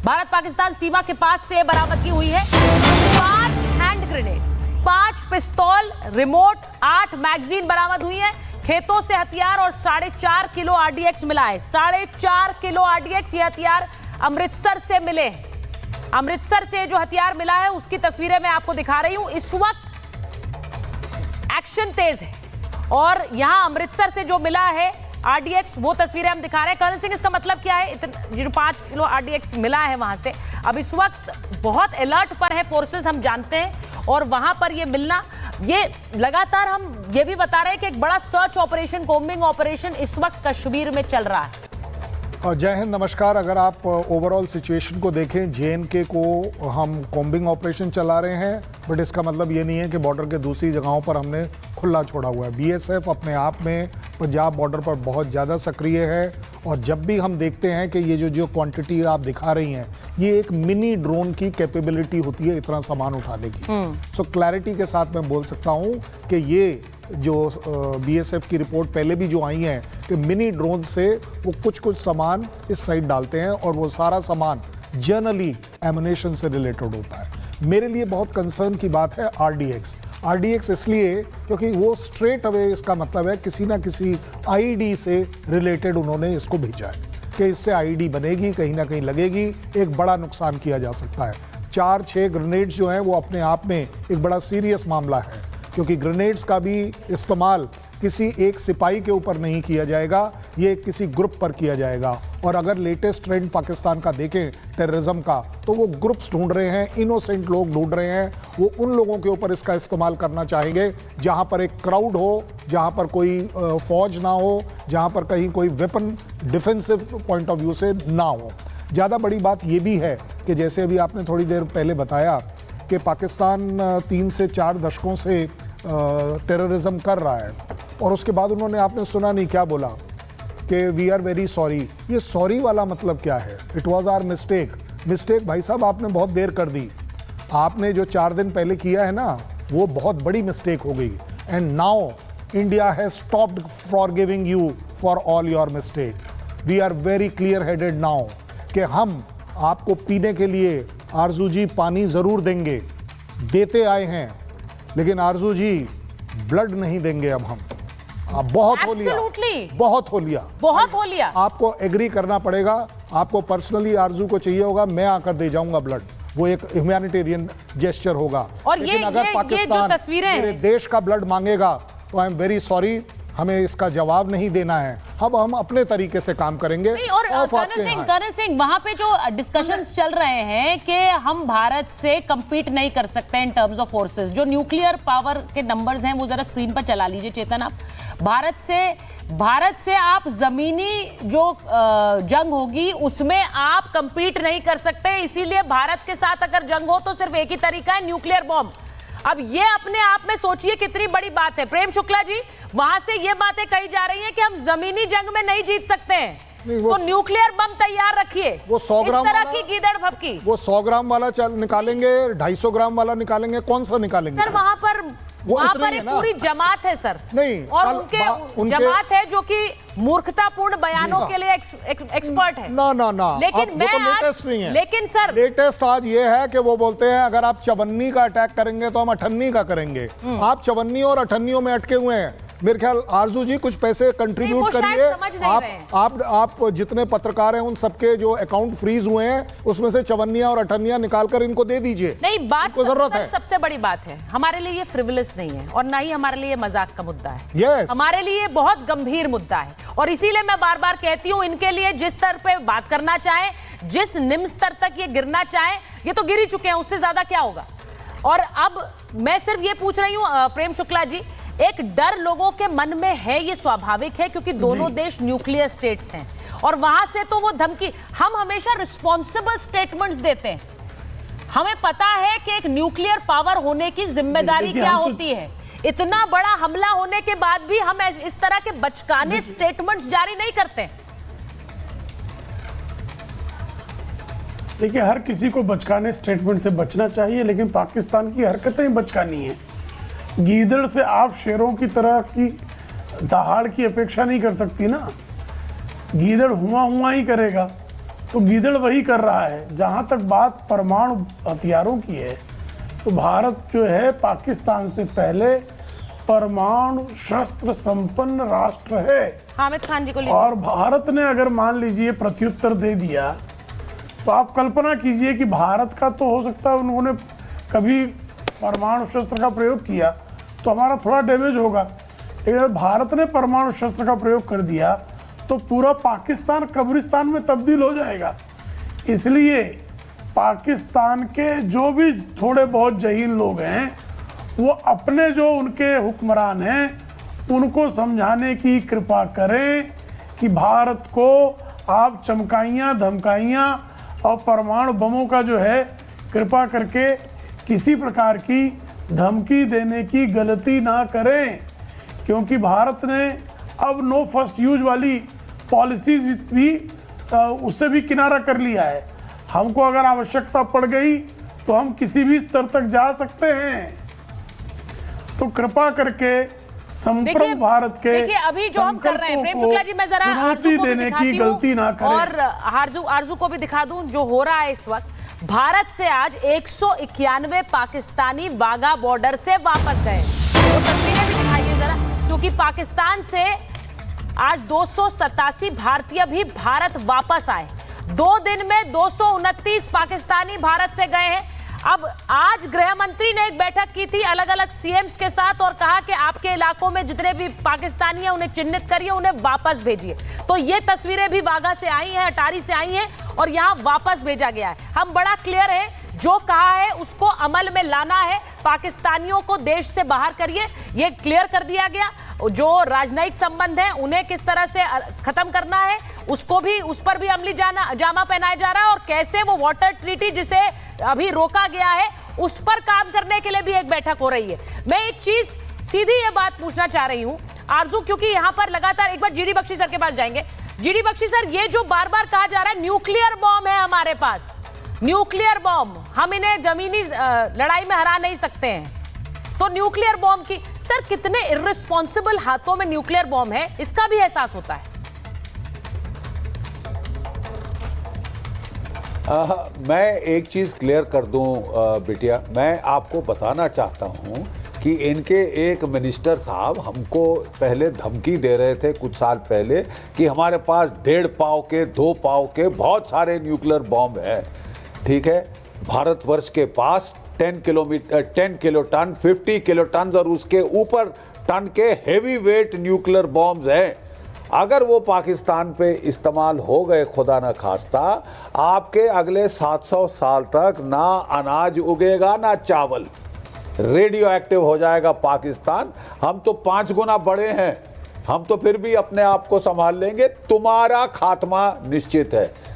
भारत पाकिस्तान सीमा के पास से बरामदगी हुई है 5 हैंड ग्रेनेड, 5 पिस्तौल, रिमोट, 8 मैगजीन बरामद हुई है। खेतों से हथियार और 4.5 किलो आरडीएक्स मिला है। 4.5 किलो आरडीएक्स, ये हथियार अमृतसर से मिले। अमृतसर से जो हथियार मिला है उसकी तस्वीरें मैं आपको दिखा रही हूं। इस वक्त एक्शन तेज है और यहां अमृतसर से जो मिला है आरडीएक्स, वो तस्वीरें हम दिखा रहे हैं। कर्नल सिंह, इसका मतलब क्या है? ये जो 5 किलो आरडीएक्स मिला है वहां से, अब इस वक्त बहुत अलर्ट पर है फोर्सेस, हम जानते हैं, और वहां पर ये मिलना, ये लगातार हम ये भी बता रहे हैं कि एक बड़ा सर्च ऑपरेशन, कॉम्बिंग ऑपरेशन इस वक्त कश्मीर में चल रहा है। और जय हिंद, नमस्कार। अगर आप ओवरऑल सिचुएशन को देखें, जेएनके को हम कॉम्बिंग ऑपरेशन चला रहे हैं, बट इसका मतलब ये नहीं है कि बॉर्डर के दूसरी जगहों पर हमने खुला छोड़ा हुआ है। बीएसएफ अपने आप में पंजाब बॉर्डर पर बहुत ज़्यादा सक्रिय है, और जब भी हम देखते हैं कि ये जो क्वांटिटी आप दिखा रही हैं, ये एक मिनी ड्रोन की कैपेबिलिटी होती है इतना सामान उठाने की। सो क्लैरिटी के साथ मैं बोल सकता हूँ कि ये जो बीएसएफ की रिपोर्ट पहले भी जो आई है कि मिनी ड्रोन से वो कुछ सामान इस साइड डालते हैं, और वो सारा सामान जनरली एमुनेशन से रिलेटेड होता है। मेरे लिए बहुत कंसर्न की बात है आरडीएक्स इसलिए क्योंकि वो स्ट्रेट अवे, इसका मतलब है किसी ना किसी आईडी से रिलेटेड उन्होंने इसको भेजा है कि इससे आईडी बनेगी, कहीं ना कहीं लगेगी, एक बड़ा नुकसान किया जा सकता है। 4-6 ग्रेनेड्स जो हैं वो अपने आप में एक बड़ा सीरियस मामला है, क्योंकि ग्रेनेड्स का भी इस्तेमाल किसी एक सिपाही के ऊपर नहीं किया जाएगा, ये किसी ग्रुप पर किया जाएगा। और अगर लेटेस्ट ट्रेंड पाकिस्तान का देखें टेररिज्म का, तो वो ग्रुप्स ढूंढ रहे हैं, इनोसेंट लोग ढूंढ रहे हैं। वो उन लोगों के ऊपर इसका इस्तेमाल करना चाहेंगे जहां पर एक क्राउड हो, जहां पर कोई फौज ना हो, जहां पर कहीं कोई weapon defensive point of view से ना हो। ज़्यादा बड़ी बात ये भी है कि जैसे अभी आपने थोड़ी देर पहले बताया कि पाकिस्तान 3 से 4 दशकों से टेररिज्म कर रहा है, और उसके बाद उन्होंने, आपने सुना नहीं क्या बोला कि वी आर वेरी सॉरी। ये सॉरी वाला मतलब क्या है? इट वॉज आवर मिस्टेक भाई साहब, आपने बहुत देर कर दी। आपने जो 4 दिन पहले किया है ना, वो बहुत बड़ी मिस्टेक हो गई। And now India has stopped forgiving you for all your mistake. We are very clear headed now कि हम आपको पीने के लिए, आरजू जी, पानी ज़रूर देंगे, देते आए हैं, लेकिन आरजू जी ब्लड नहीं देंगे अब हम। आप बहुत हो लिया। आपको एग्री करना पड़ेगा। आपको पर्सनली आरजू को चाहिए होगा, मैं आकर दे जाऊंगा ब्लड, वो एक ह्यूमैनिटेरियन जेस्चर होगा। और लेकिन अगर पाकिस्तान मेरे देश का ब्लड मांगेगा तो आई एम वेरी सॉरी, हमें इसका जवाब नहीं देना है। अब हम अपने तरीके से काम करेंगे। और कर्नल सिंह, वहां पे जो डिस्कशंस चल रहे हैं कि हम भारत से compete नहीं कर सकते इन टर्म्स ऑफ फोर्सेस, जो न्यूक्लियर पावर के नंबर्स हैं वो जरा स्क्रीन पर चला लीजिए चेतन आप। भारत से आप जमीनी जो जंग होगी उसमें आप compete नहीं कर सकते, इसीलिए भारत के साथ अगर जंग हो तो सिर्फ एक ही तरीका है, न्यूक्लियर बॉम्ब। अब ये अपने आप में सोचिए कितनी बड़ी बात है। प्रेम शुक्ला जी, वहां से ये बातें कही जा रही हैं कि हम जमीनी जंग में नहीं जीत सकते हैं, तो न्यूक्लियर बम तैयार रखिए। वो 100 ग्राम इस तरह की गीदड़ भभकी, वो 100 ग्राम वाला निकालेंगे, 250 ग्राम वाला निकालेंगे, कौन सा निकालेंगे? सर वहां पर एक पूरी जमात है सर, नहीं, और उनके जमात है जो कि मूर्खतापूर्ण बयानों के लिए एक्सपर्ट है। ना, लेकिन मैं लेटेस्ट नहीं है। लेकिन सर लेटेस्ट आज ये है कि वो बोलते हैं अगर आप चवन्नी का अटैक करेंगे तो हम अठन्नी का करेंगे। आप चवन्नी और अठन्नियों में अटके हुए हैं। मेरे ख्याल आरजू जी कुछ पैसे कंट्रीब्यूट करिए। आप जितने पत्रकार हैं उन सबके जो अकाउंट फ्रीज हुए हैं उसमें से चवन्नियां और अठन्नियां निकालकर इनको दे दीजिए। नहीं, बात जरूरत है। सबसे बड़ी बात है, हमारे लिए ये फ्रिवलस नहीं है और ना ही हमारे लिए मजाक का मुद्दा है। yes. हमारे लिए बहुत गंभीर मुद्दा है, और इसीलिए मैं बार बार कहती हूं, इनके लिए जिस स्तर पे बात करना चाहे, जिस निम्न स्तर तक ये गिरना चाहे, ये तो गिर ही चुके हैं, उससे ज्यादा क्या होगा। और अब मैं सिर्फ ये पूछ रही हूं प्रेम शुक्ला जी, एक डर लोगों के मन में है, ये स्वाभाविक है क्योंकि दोनों देश न्यूक्लियर स्टेट्स हैं, और वहां से तो वो धमकी, हम हमेशा रिस्पॉन्सिबल स्टेटमेंट्स देते हैं। हमें पता है कि एक न्यूक्लियर पावर होने की जिम्मेदारी क्या होती है। इतना बड़ा हमला होने के बाद भी हम इस तरह के बचकाने स्टेटमेंट्स जारी नहीं करते। देखिए, हर किसी को बचकाने स्टेटमेंट से बचना चाहिए, लेकिन पाकिस्तान की हरकतें बचकानी है। गीदड़ से आप शेरों की तरह की दहाड़ की अपेक्षा नहीं कर सकती ना। गीदड़ हुआ ही करेगा। तो गीदड़ वही कर रहा है। जहां तक बात परमाणु हथियारों की है, तो भारत जो है पाकिस्तान से पहले परमाणु शस्त्र संपन्न राष्ट्र है। हामिद खान जी को लीजिए। और भारत ने अगर मान लीजिए प्रत्युत्तर दे दिया, तो आप कल्पना कीजिए कि भारत का तो हो सकता है उन्होंने कभी परमाणु शस्त्र का प्रयोग किया तो हमारा थोड़ा डैमेज होगा, लेकिन अगर भारत ने परमाणु शस्त्र का प्रयोग कर दिया तो पूरा पाकिस्तान कब्रिस्तान में तब्दील हो जाएगा। इसलिए पाकिस्तान के जो भी थोड़े बहुत जहीन लोग हैं, वो अपने जो उनके हुक्मरान हैं उनको समझाने की कृपा करें कि भारत को आप चमकाइयाँ धमकाइयाँ और परमाणु बमों का जो है कृपा करके किसी प्रकार की धमकी देने की गलती ना करें, क्योंकि भारत ने अब नो फर्स्ट यूज वाली पॉलिसीज भी उससे भी किनारा कर लिया है। हमको अगर आवश्यकता पड़ गई तो हम किसी भी स्तर तक जा सकते हैं। तो कृपा करके संप्रभु भारत के देखिए अभी जो हम कर रहे हैं, प्रेम शुक्ला जी, मैं जरा चुनौती देने की गलती ना करें और आरजू को भी दिखा दूं जो हो रहा है इस वक्त। भारत से आज 191 पाकिस्तानी वाघा बॉर्डर से वापस गए। वो तस्वीरें भी दिखाइए जरा, क्योंकि पाकिस्तान से आज 287 भारतीय भी भारत वापस आए। 2 दिन में 229 पाकिस्तानी भारत से गए हैं। अब आज गृह मंत्री ने एक बैठक की थी अलग अलग सीएम्स के साथ और कहा कि आपके इलाकों में जितने भी पाकिस्तानी हैं उन्हें चिन्हित करिए, उन्हें वापस भेजिए। तो ये तस्वीरें भी वाघा से आई हैं, अटारी से आई हैं और यहाँ वापस भेजा गया है। हम बड़ा क्लियर है, जो कहा है उसको अमल में लाना है। पाकिस्तानियों को देश से बाहर करिए, ये क्लियर कर दिया गया। जो राजनयिक संबंध है उन्हें किस तरह से खत्म करना है, उसको भी, उस पर भी अमली जामा पहनाया जा रहा है। और कैसे वो वाटर ट्रीटी जिसे अभी रोका गया है उस पर काम करने के लिए भी एक बैठक हो रही है। मैं एक चीज सीधी ये बात पूछना चाह रही हूं आरजू, क्योंकि यहां पर लगातार, एक बार जीडी बख्शी सर के पास जाएंगे। जीडी बख्शी सर, ये जो बार बार कहा जा रहा है न्यूक्लियर बॉम्ब है हमारे पास, न्यूक्लियर बॉम्ब, हम इन्हें जमीनी लड़ाई में हरा नहीं सकते हैं, तो न्यूक्लियर बॉम्ब की, सर कितने इर्रिस्पॉन्सिबल हाथों में न्यूक्लियर बॉम्ब है, इसका भी एहसास होता है। मैं एक चीज़ क्लियर कर दूं बिटिया, मैं आपको बताना चाहता हूं कि इनके एक मिनिस्टर साहब हमको पहले धमकी दे रहे थे कुछ साल पहले कि हमारे पास 1.5 पाव के 2 पाव के बहुत सारे न्यूक्लियर बॉम्ब हैं। ठीक है, भारतवर्ष के पास 10 किलोटन 50 किलोटन और उसके ऊपर टन के हेवी वेट न्यूक्लियर बॉम्ब्स हैं। अगर वो पाकिस्तान पे इस्तेमाल हो गए खुदा न खास्ता, आपके अगले 700 साल तक ना अनाज उगेगा ना चावल, रेडियो एक्टिव हो जाएगा पाकिस्तान। हम तो 5 गुना बड़े हैं, हम तो फिर भी अपने आप को संभाल लेंगे, तुम्हारा खात्मा निश्चित है।